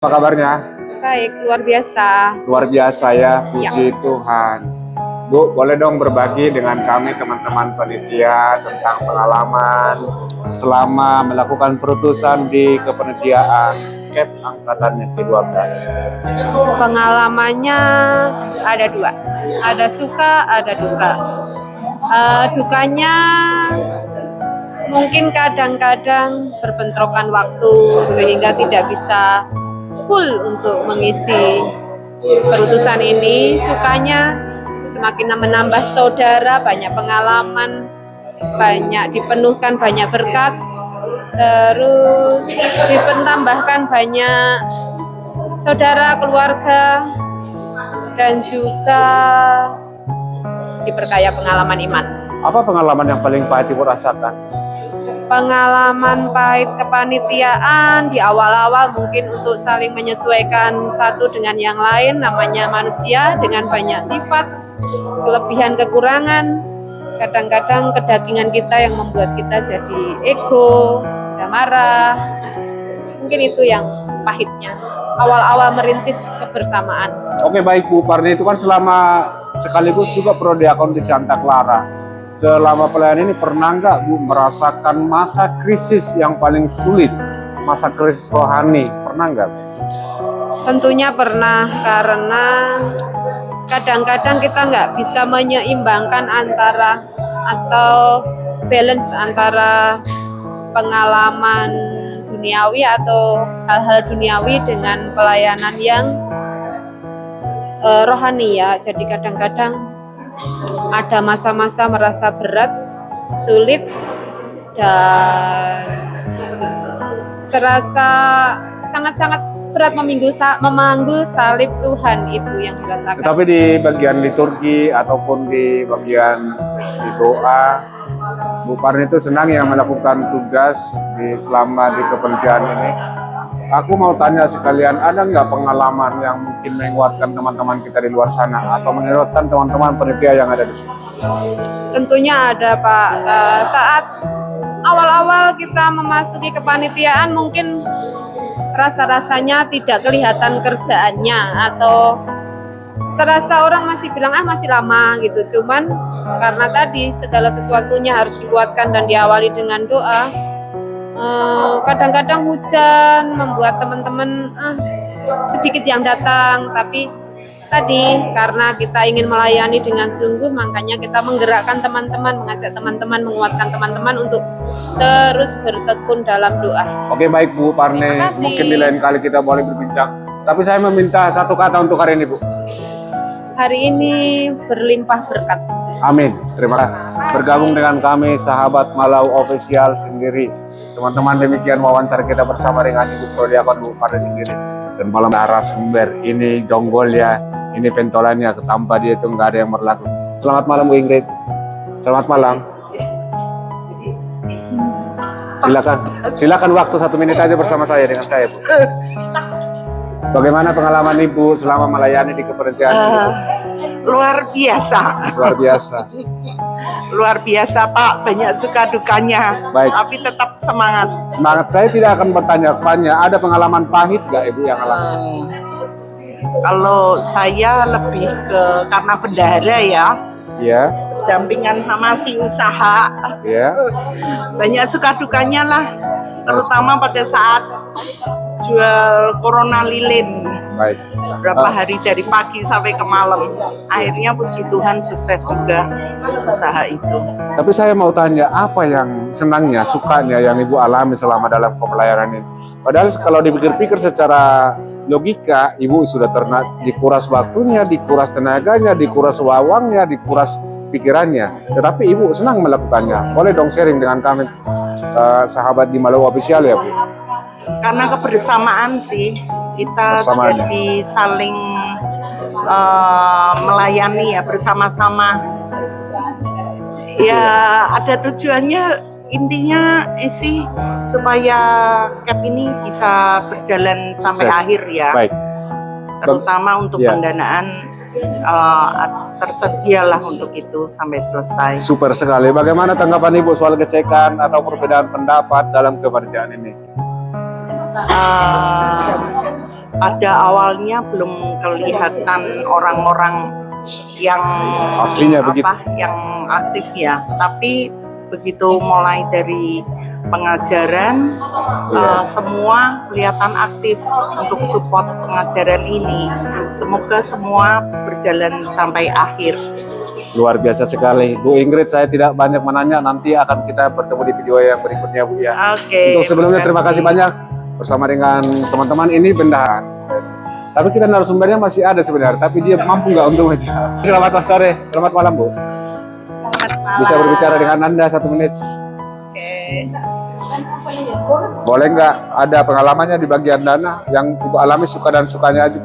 Apa kabarnya? Baik, luar biasa. Luar biasa ya, Ya. puji Tuhan. Bu, boleh dong berbagi dengan kami teman-teman panitia tentang pengalaman selama melakukan perutusan di kepanitiaan KEP angkatan yang ke-12. Pengalamannya ada dua, ada suka, ada duka. Dukanya mungkin kadang-kadang berbentrokan waktu sehingga tidak bisa full untuk mengisi perutusan ini. Sukanya semakin menambah saudara, banyak pengalaman, banyak dipenuhkan banyak berkat, terus ditambahkan banyak saudara, keluarga, dan juga diperkaya pengalaman iman. Apa pengalaman yang paling pahit Ibu rasakan? Pengalaman pahit kepanitiaan di awal-awal mungkin untuk saling menyesuaikan satu dengan yang lain, namanya manusia dengan banyak sifat, kelebihan kekurangan. Kadang-kadang kedagingan kita yang membuat kita jadi ego, dan marah. Mungkin itu yang pahitnya. Awal-awal merintis kebersamaan. Oke baik Bu, Parni itu kan selama sekaligus juga prodiakon di Santa Clara. Selama pelayanan ini pernah nggak Bu merasakan masa krisis yang paling sulit, masa krisis rohani, pernah nggak? Tentunya pernah, karena kadang-kadang kita nggak bisa menyeimbangkan antara atau balance antara pengalaman duniawi atau hal-hal duniawi dengan pelayanan yang rohani ya. Jadi kadang-kadang ada masa-masa merasa berat, sulit, dan serasa sangat-sangat berat memanggul salib Tuhan, itu yang dirasakan. Tapi di bagian liturgi ataupun di bagian sesi doa, Bu Parni itu senang yang melakukan tugas selama di kepanitiaan ini. Aku mau tanya sekalian, ada nggak pengalaman yang mungkin menguatkan teman-teman kita di luar sana atau menguatkan teman-teman panitia yang ada di sini? Tentunya ada Pak. Saat awal-awal kita memasuki kepanitiaan mungkin rasa-rasanya tidak kelihatan kerjaannya, atau terasa orang masih bilang masih lama gitu. Cuman karena tadi segala sesuatunya harus dikuatkan dan diawali dengan doa. Kadang-kadang hujan membuat teman-teman sedikit yang datang, tapi tadi karena kita ingin melayani dengan sungguh, makanya kita menggerakkan teman-teman, mengajak teman-teman, menguatkan teman-teman untuk terus bertekun dalam doa. Oke baik Bu Parni, mungkin di lain kali kita boleh berbincang. Tapi saya meminta satu kata untuk hari ini Bu. Hari ini berlimpah berkat. Amin. Terima kasih. Bergabung dengan kami sahabat Malau Official sendiri. Teman-teman, demikian wawancara kita bersama dengan Ibu Prodiakon Bu Parni sendiri. Dan malam narasumber ini jonggol ya, ini pentolannya ketampa dia itu nggak ada yang berlaku. Selamat malam Bu Ingrid. Selamat malam. Silakan waktu 1 menit aja bersama saya dengan saya Bu. Bagaimana pengalaman Ibu selama melayani di kepanitiaan ini? Luar biasa. Luar biasa. Luar biasa Pak, banyak suka dukanya. Baik. Tapi tetap semangat. Semangat. Saya tidak akan bertanya-tanya, ada pengalaman pahit nggak Ibu yang alami? Kalau saya lebih ke karena bendahara ya, Ya, dampingan sama si usaha, ya. banyak suka dukanya lah. Terutama pada saat jual corona lilin. Baik. Berapa hari dari pagi sampai ke malam. Akhirnya puji Tuhan sukses juga usaha itu. Tapi saya mau tanya, apa yang senangnya, sukanya yang Ibu alami selama dalam pelayanan ini? Padahal kalau dipikir-pikir secara logika, Ibu sudah dikuras waktunya, dikuras tenaganya, dikuras wawangnya, dikuras pikirannya. Tetapi Ibu senang melakukannya. Boleh dong sharing dengan kami, sahabat di Malau Official ya Bu? Karena kebersamaan sih, kita Bersamaan. jadi saling melayani ya bersama-sama. Ya ada tujuannya, intinya sih supaya KEP ini bisa berjalan sampai Sukses. akhir ya. Baik. Terutama untuk Ya. pendanaan tersedialah untuk itu sampai selesai. Super sekali. Bagaimana tanggapan Ibu soal gesekan atau perbedaan pendapat dalam kepanitiaan ini? pada awalnya belum kelihatan orang-orang yang Aslinya begitu. yang aktif ya, tapi begitu mulai dari pengajaran semua kelihatan aktif untuk support pengajaran ini. Semoga semua berjalan sampai akhir. Luar biasa sekali, Bu Ingrid. Saya tidak banyak menanya, nanti akan kita bertemu di video yang berikutnya, Bu ya. Oke. Untuk sebelumnya terima kasih banyak bersama dengan teman-teman ini bendahara. Tapi kita narasumbernya masih ada sebenarnya, tapi dia mampu nggak untuk aja. Selamat sore, selamat malam, Bu. Selamat malam. Bisa berbicara dengan Anda 1 menit. Oke. Boleh nggak ada pengalamannya di bagian dana yang Ibu alami suka dan sukanya aja?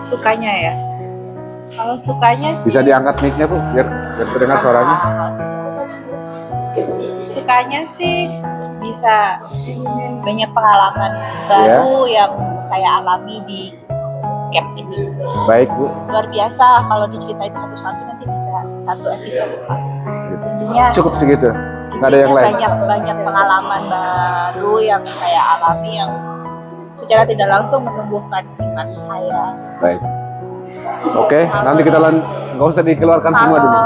Sukanya ya. Kalau sukanya sih, Bisa diangkat mic-nya, Bu, biar terdengar suaranya. sukanya sih bisa banyak pengalaman baru yang saya alami di camp ini. Baik, Bu. Luar biasa, kalau diceritain satu-satu nanti bisa satu episode. Intinya Cukup segitu. Nggak ada yang lain. banyak pengalaman baru yang saya alami yang secara tidak langsung menumbuhkan iman saya. Baik. Oke, nanti kita nggak usah dikeluarkan semua dulu.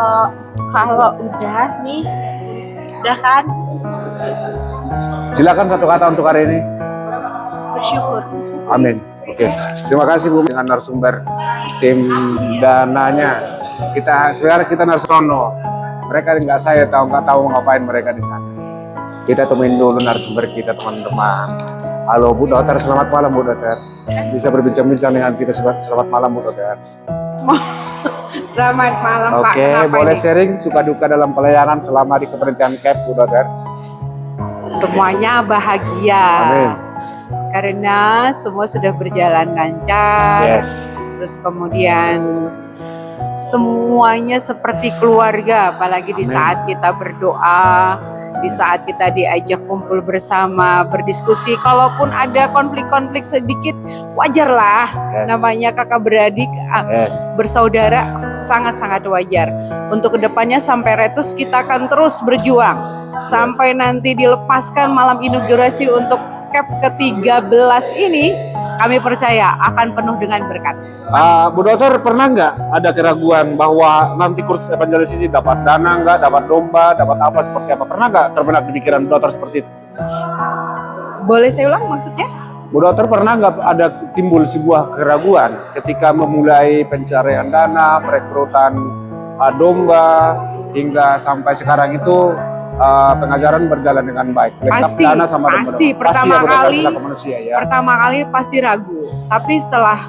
Kalau udah nih, udah kan, Silakan satu kata untuk hari ini. bersyukur. Amin. Oke, terima kasih Bu dengan narasumber tim dananya. Sebenarnya kita narsono. Mereka nggak tahu ngapain mereka di sana. Kita temuin dulu narasumber kita, teman-teman. Halo Bu Dokter, selamat malam Bu Dokter. Bisa berbincang-bincang dengan kita. Selamat malam Bu Dokter. Selamat malam Pak. Oke, Kenapa boleh ini? sharing suka duka dalam pelayanan selama di kepenitian camp Bu Dokter. Semuanya bahagia. Amin. Karena semua sudah berjalan lancar. Yes. Terus kemudian semuanya seperti keluarga, apalagi di Amin. saat kita berdoa, di saat kita diajak kumpul bersama, berdiskusi. Kalaupun ada konflik-konflik sedikit, wajarlah. Yes. Namanya kakak beradik, Yes. bersaudara, sangat-sangat wajar. Untuk kedepannya sampai retus kita akan terus berjuang. Sampai nanti dilepaskan malam inaugurasi untuk CAP ke-13 ini, kami percaya akan penuh dengan berkat. Bu Dokter, pernah nggak ada keraguan bahwa nanti kurs evangelisasi dapat dana nggak, dapat domba, dapat apa, seperti apa? Pernah nggak terbenak di pikiran Bu Dokter seperti itu? Boleh saya ulang maksudnya? Bu Dokter, pernah nggak ada timbul sebuah keraguan ketika memulai pencarian dana, perekrutan domba, hingga sampai sekarang itu pengajaran berjalan dengan baik? Lengkap Pasti, dana sama domba-domba. pasti. Ya, Pertama Bu Dokter, kali- selaku manusia ya. Pertama kali pasti ragu, tapi setelah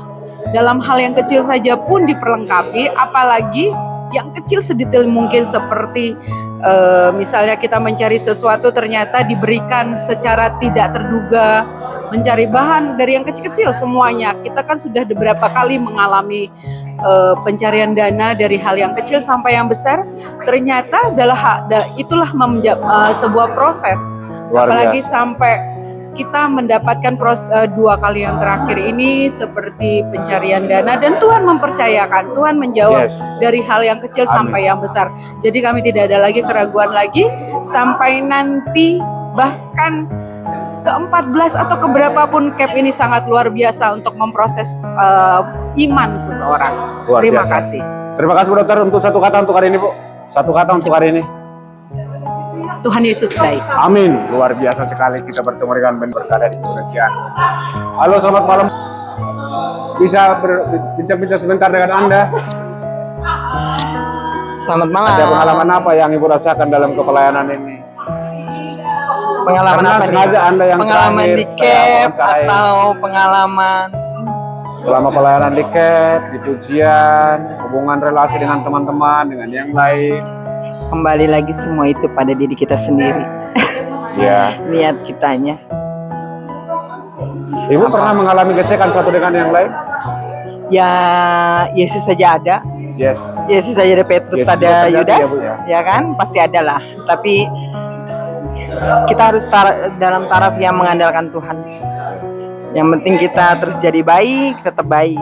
dalam hal yang kecil saja pun diperlengkapi, apalagi yang kecil sedetail mungkin seperti misalnya kita mencari sesuatu ternyata diberikan secara tidak terduga, mencari bahan dari yang kecil-kecil semuanya. Kita kan sudah beberapa kali mengalami pencarian dana dari hal yang kecil sampai yang besar, ternyata itulah sebuah proses. Luar Apalagi biasa. sampai kita mendapatkan 2 kali yang terakhir ini seperti pencarian dana, dan Tuhan mempercayakan, Tuhan menjawab Yes. dari hal yang kecil Amin. sampai yang besar. Jadi kami tidak ada lagi keraguan lagi sampai nanti bahkan ke-14 atau keberapapun CAP ini sangat luar biasa untuk memproses iman seseorang. Luar Terima biasa. kasih. Terima kasih Bu Dokter. Untuk satu kata untuk hari ini, Bu. Satu kata untuk hari ini. Tuhan Yesus baik. Amin. Luar biasa sekali kita bertemu dengan berkada di penelitian. Halo, selamat malam. Bisa berbincang-bincang sebentar dengan Anda? Selamat malam. Ada pengalaman apa yang Ibu rasakan dalam kepelayanan ini? Pengalaman Karena apa sengaja nih? Anda yang Pengalaman terakhir, di saya camp wawancarai. atau pengalaman Selama pelayanan di camp, di pujian, hubungan relasi dengan teman-teman, dengan yang lain. kembali lagi semua itu pada diri kita sendiri. Ya. Niat kitanya. Ibu pernah mengalami gesekan satu dengan yang lain? Ya Yesus saja ada. Yes. Yesus saja ada, Petrus Yesus ada, juga terjadi Yudas, ya, Bu, ya? ya kan? Pasti ada lah. Tapi kita harus dalam taraf yang mengandalkan Tuhan. Yang penting kita terus jadi baik, tetap baik,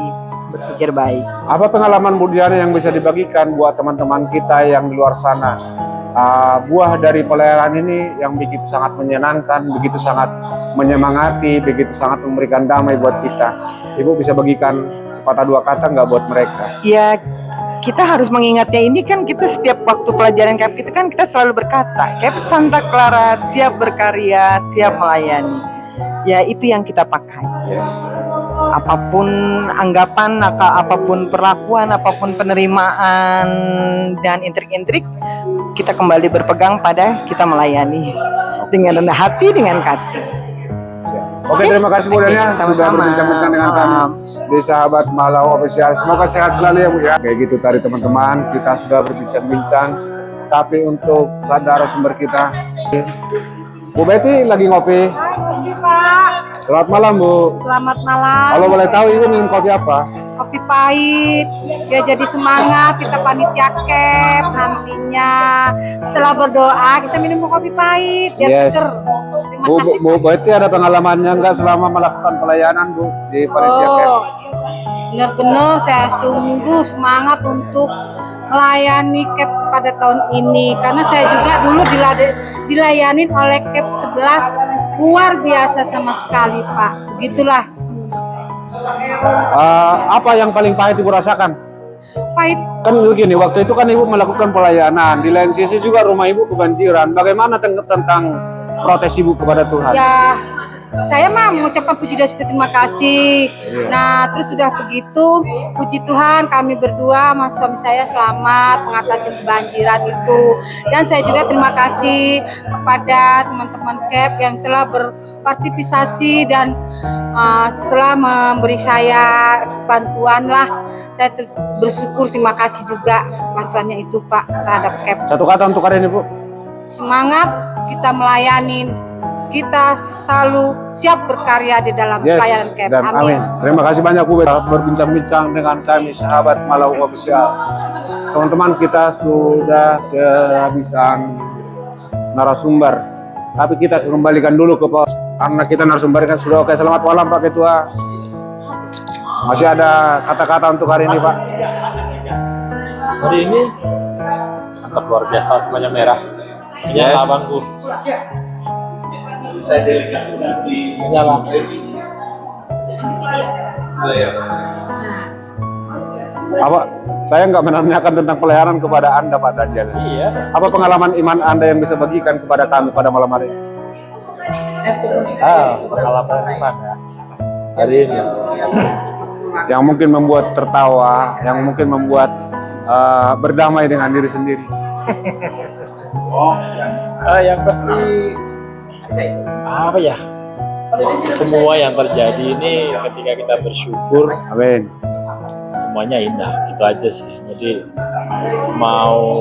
berpikir baik. Apa pengalaman Bu Diana yang bisa dibagikan buat teman-teman kita yang di luar sana buah dari pelayanan ini yang begitu sangat menyenangkan, begitu sangat menyemangati, begitu sangat memberikan damai buat kita. Ibu bisa bagikan sepatah dua kata nggak buat mereka? Ya, kita harus mengingatnya ini kan kita setiap waktu pelajaran KEP itu kan kita selalu berkata, KEP Santa Clara siap berkarya, siap melayani. Ya itu yang kita pakai. Yes. Apapun anggapan, apapun perlakuan, apapun penerimaan dan intrik-intrik, kita kembali berpegang pada kita melayani dengan rendah hati, dengan kasih. Oke, terima kasih Bu Dania sudah Sama-sama. berbincang-bincang dengan kami di Sahabat Malau Official. Semoga sehat selalu ya Bu ya. Kayak gitu tadi teman-teman, kita sudah berbincang-bincang. Tapi untuk saudara sumber kita, Bu Betty lagi ngopi. Pak, Selamat malam Bu. selamat malam. Kalau boleh tahu Ibu minum kopi apa? Kopi pahit, ya jadi semangat kita panitia KEP nantinya. Setelah berdoa kita minum kopi pahit biar Yes. seger. Terima Bu, kasih. Bu Betty ada pengalamannya nggak selama melakukan pelayanan Bu di panitia KEP? Oh, benar-benar saya sungguh semangat untuk melayani KEP pada tahun ini karena saya juga dulu dilayanin oleh KEP 11 luar biasa sama sekali Pak. Begitulah. Apa yang paling pahit Ibu rasakan? Pahit. Kan begini, waktu itu kan Ibu melakukan pelayanan, di lain sisi juga rumah Ibu kebanjiran. Bagaimana tentang protes Ibu kepada Tuhan? Ya, saya mah mengucapkan puji dan syukur terima kasih. Nah, terus sudah begitu, puji Tuhan kami berdua, mas suami saya selamat mengatasi kebanjiran itu. Dan saya juga terima kasih kepada teman-teman KEP yang telah berpartisipasi dan setelah memberi saya bantuan lah. Saya bersyukur, terima kasih juga bantuannya itu Pak terhadap KEP. Satu kata untuk hari ini Bu. Semangat kita melayani. Kita selalu siap berkarya di dalam pelayanan KEP. Dan amin. Terima kasih banyak Bu Betty berbincang-bincang dengan kami Sahabat Malau Official. Teman-teman, kita sudah kehabisan narasumber. Tapi kita kembalikan dulu ke Pak, karena kita narasumber kan sudah oke. Selamat malam Pak Ketua. Masih ada kata-kata untuk hari ini Pak? Hari ini mantap, luar biasa, semuanya merah. Menyala Yes. bangku. Menyala. Apa? Saya nggak menanyakan tentang pelayanan kepada Anda Pak Daniel. Iya. Apa pengalaman iman Anda yang bisa bagikan kepada kami pada malam hari ini? Pengalaman mana? Hari ini. Yang mungkin membuat tertawa, yang mungkin membuat berdamai dengan diri sendiri. Yang pasti apa ya? Semua yang terjadi ini ketika kita bersyukur, Amin. semuanya indah, gitu aja sih. Jadi mau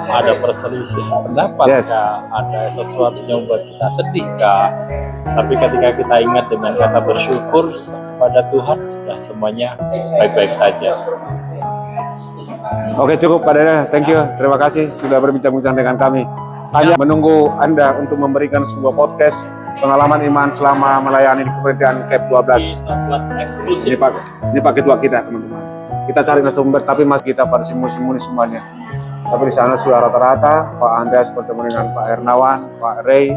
ada perselisihan pendapat Yes. kah, ada sesuatu yang buat kita sedih kah, tapi ketika kita ingat dengan kata bersyukur kepada Tuhan, sudah semuanya baik-baik saja. Oke, cukup Pak Daniel. Thank you. Terima kasih sudah berbincang-bincang dengan kami. Hanya menunggu Anda untuk memberikan sebuah podcast pengalaman iman selama melayani di kepanitiaan KEP 12. Eksklusif. Ini Pak Ketua kita, teman-teman. Kita cari narasumber, tapi mas kita pada simul-simul semuanya. Tapi di sana sudah rata-rata, Pak Andreas bertemu dengan Pak Hernawan, Pak Ray,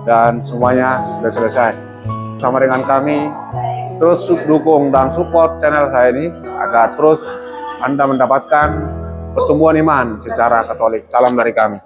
dan semuanya sudah selesai. Sama dengan kami, terus dukung dan support channel saya ini agar terus Anda mendapatkan pertumbuhan iman secara Katolik. Salam dari kami.